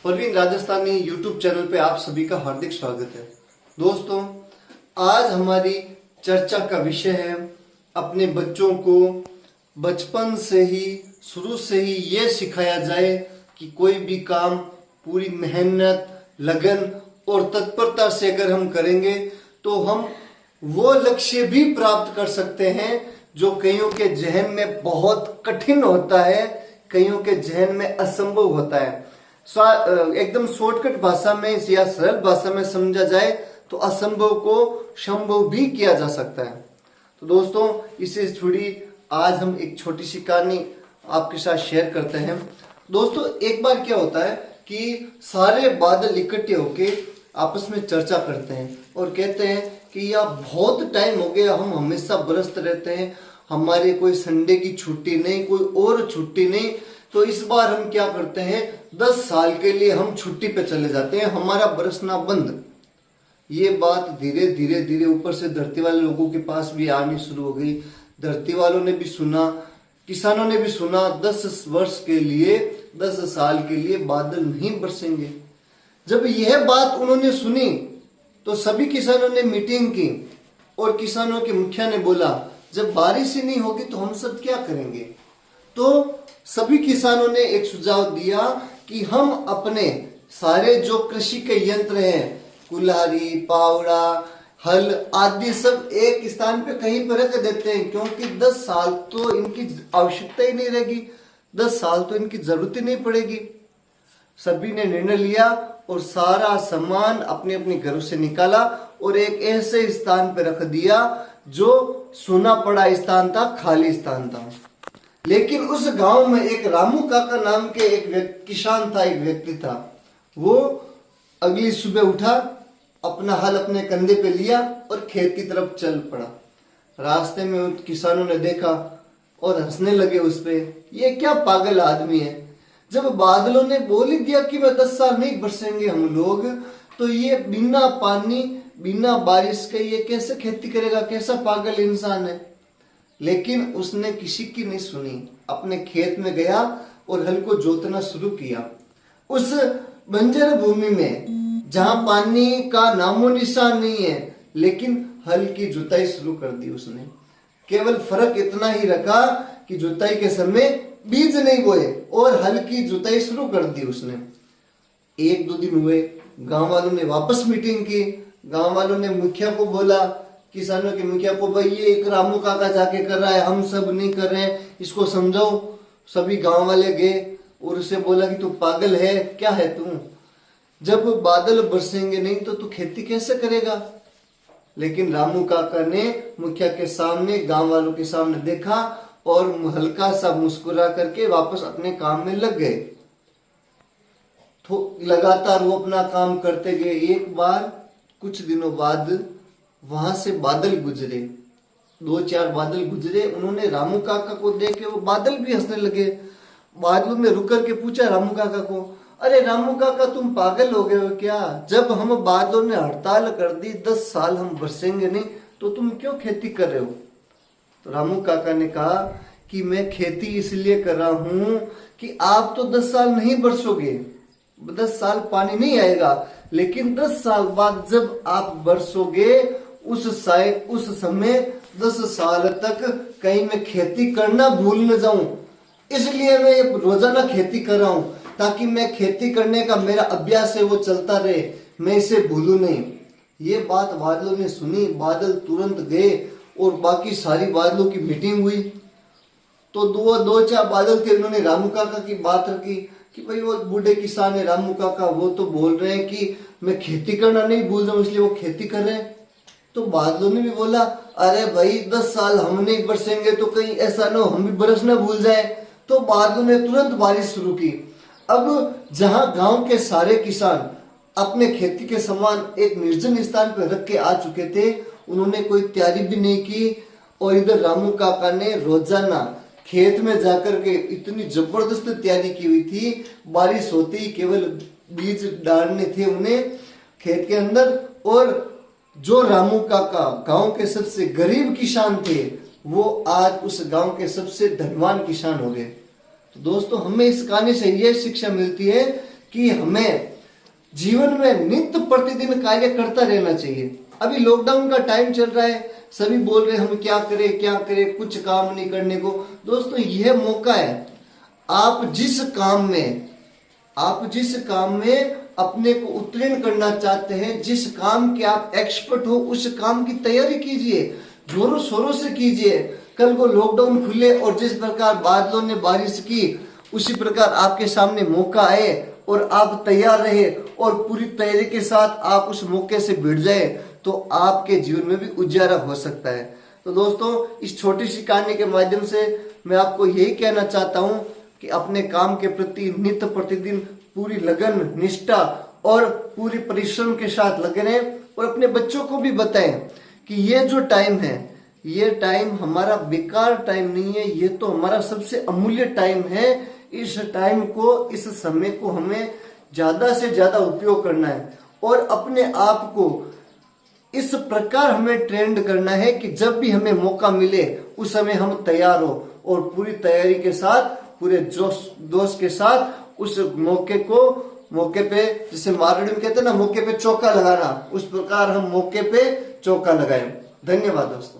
Parveen Rajasthani YouTube channel पे आप सभी का हार्दिक स्वागत है। दोस्तों, आज हमारी चर्चा का विषय है अपने बच्चों को बचपन से ही शुरू से ही ये सिखाया जाए कि कोई भी काम पूरी मेहनत, लगन और तत्परता से अगर हम करेंगे तो हम वो लक्ष्य भी प्राप्त कर सकते हैं जो कईयों के जहन में बहुत कठिन होता है, कईयों के जहन में असंभव होता है। एकदम शॉर्टकट भाषा में या सरल भाषा में समझा जाए तो असंभव को संभव भी किया जा सकता है। तो दोस्तों, इससे जुड़ी आज हम एक छोटी सी कहानी आपके साथ शेयर करते हैं। दोस्तों, एक बार क्या होता है कि सारे बादल इकट्ठे होके आपस में चर्चा करते हैं और कहते हैं कि यार बहुत टाइम हो गया, हम हमेशा बरसते रहते हैं, हमारे कोई संडे की छुट्टी नहीं, कोई और छुट्टी नहीं, तो इस बार हम क्या करते हैं 10 साल के लिए हम छुट्टी पे चले जाते हैं, हमारा बरसना बंद। ये बात धीरे धीरे धीरे ऊपर से धरती वाले लोगों के पास भी आनी शुरू हो गई। धरती वालों ने भी सुना, किसानों ने भी सुना, 10 वर्ष के लिए 10 साल के लिए बादल नहीं बरसेंगे। जब यह बात उन्होंने सुनी तो सभी किसानों ने मीटिंग की और किसानों के मुखिया ने बोला जब बारिश ही नहीं होगी तो हम सब क्या करेंगे। तो सभी किसानों ने एक सुझाव दिया कि हम अपने सारे जो कृषि के यंत्र हैं, कुल्हाड़ी, पावड़ा, हल आदि सब एक स्थान पे कहीं पर रख देते हैं, क्योंकि 10 साल तो इनकी आवश्यकता ही नहीं रहेगी, 10 साल तो इनकी जरूरत ही नहीं पड़ेगी। सभी ने निर्णय लिया और सारा सामान अपने अपने घरों से निकाला और एक ऐसे स्थान पे रख दिया जो सूना पड़ा स्थान था, खाली स्थान था। लेकिन उस गांव में एक रामू काका नाम के एक किसान था, एक व्यक्ति था। वो अगली सुबह उठा, अपना हल अपने कंधे पे लिया और खेत की तरफ चल पड़ा। रास्ते में उन किसानों ने देखा और हंसने लगे उस पे, ये क्या पागल आदमी है। जब बादलों ने बोल ही दिया कि मैं 10 साल नहीं बरसेंगे हम लोग, तो ये बिना पानी बिना बारिश के ये कैसे खेती करेगा, कैसा पागल इंसान है। लेकिन उसने किसी की नहीं सुनी, अपने खेत में गया और हल को जोतना शुरू किया। उस बंजर भूमि में जहां पानी का नामो निशान नहीं है, लेकिन हल की जुताई शुरू कर दी उसने। केवल फर्क इतना ही रखा कि जुताई के समय बीज नहीं बोए और हल की जुताई शुरू कर दी उसने। 1-2 दिन हुए, गांव वालों ने वापस मीटिंग की। गांव वालों ने मुखिया को बोला, किसानों के मुखिया को, भाई ये एक रामू काका जाके कर रहा है, हम सब नहीं कर रहे हैं, इसको समझाओ। सभी गांव वाले गए और उसे बोला कि तू पागल है, क्या है तू, जब बादल बरसेंगे नहीं तो तू खेती कैसे करेगा। लेकिन रामू काका ने मुखिया के सामने, गांव वालों के सामने देखा और हल्का सा मुस्कुरा करके वापस अपने काम में लग गए। तो लगातार वो अपना काम करते गए। एक बार कुछ दिनों बाद वहां से बादल गुजरे, 2-4 बादल गुजरे। उन्होंने रामू काका को देखे वो बादल भी हंसने लगे। बादलों ने रुक करके पूछा रामू काका को, अरे रामू काका तुम पागल हो गए हो क्या, जब हम बादलों ने हड़ताल कर दी 10 साल हम बरसेंगे नहीं तो तुम क्यों खेती कर रहे हो। तो रामू काका ने कहा कि मैं खेती इसलिए कर रहा हूं कि आप तो 10 साल नहीं बरसोगे, 10 साल पानी नहीं आएगा, लेकिन 10 साल बाद जब आप बरसोगे उस समय 10 साल तक कहीं मैं खेती करना भूल न जाऊं, इसलिए मैं रोजाना खेती कर रहा हूं, ताकि मैं खेती करने का मेरा अभ्यास है वो चलता रहे, मैं इसे भूलूं नहीं। ये बात बादलों ने सुनी, बादल तुरंत गए और बाकी सारी बादलों की मीटिंग हुई। तो 2-4 बादल थे, उन्होंने रामू काका की बात रखी कि भाई वो बूढ़े किसान है रामू काका, वो तो बोल रहे हैं कि मैं खेती करना नहीं भूल जाऊं इसलिए वो खेती कर रहे हैं। तो बादलों ने भी बोला, अरे भाई 10 साल हम नहीं बरसेंगे तो कहीं ऐसा ना हो हम भी बरसना भूल जाए। तो बादलों ने तुरंत बारिश शुरू की। अब जहां गांव के सारे किसान अपने खेती के सामान एक निर्जन स्थान पर रख के आ चुके थे, उन्होंने कोई तैयारी भी नहीं की और इधर रामू काका ने रोजाना खेत में जाकर के इतनी जबरदस्त तैयारी की हुई थी। बारिश होती ही केवल बीज डालने थे उन्हें खेत के अंदर। और जो रामू काका गांव के सबसे गरीब किसान थे, वो आज उस गांव के सबसे धनवान किसान हो गए। तो दोस्तों, हमें इस कहानी से यह शिक्षा मिलती है कि हमें जीवन में नित्य प्रतिदिन कार्य करता रहना चाहिए। अभी लॉकडाउन का टाइम चल रहा है, सभी बोल रहे हैं हम क्या करें, कुछ काम नहीं करने को। दोस्तों यह मौका है, आप जिस काम में अपने को उत्तीर्ण करना चाहते हैं, जिस काम के आप एक्सपर्ट हो, उस काम की तैयारी कीजिए, जोरों शोरों से कीजिए। कल को लॉकडाउन खुले और जिस प्रकार बादलों ने बारिश की, उसी प्रकार आपके सामने मौका आए और आप तैयार रहे और पूरी तैयारी के साथ आप उस मौके से भिड़ जाए, तो आपके जीवन में भी उजाला हो सकता है। तो दोस्तों, इस छोटी सी कहानी के माध्यम से मैं आपको यही कहना चाहता हूं कि अपने काम के प्रति नित्य प्रतिदिन पूरी लगन, निष्ठा और पूरी परिश्रम के साथ लगे रहें और अपने बच्चों को भी बताएं कि ये जो टाइम है, ये टाइम हमारा बेकार टाइम नहीं है, ये तो हमारा सबसे अमूल्य टाइम है। इस टाइम को, इस समय को हमें ज्यादा से ज्यादा उपयोग करना है और अपने आप को इस प्रकार हमें ट्रेंड करना है कि जब भी हमें मौका मिले उस समय हम तैयार हो और पूरी तैयारी के साथ, पूरे जोश के साथ उस मौके पे, जिसे मारवाड़ी में कहते हैं ना, मौके पे चौका लगाना, उस प्रकार हम मौके पे चौका लगाएं। धन्यवाद दोस्तों।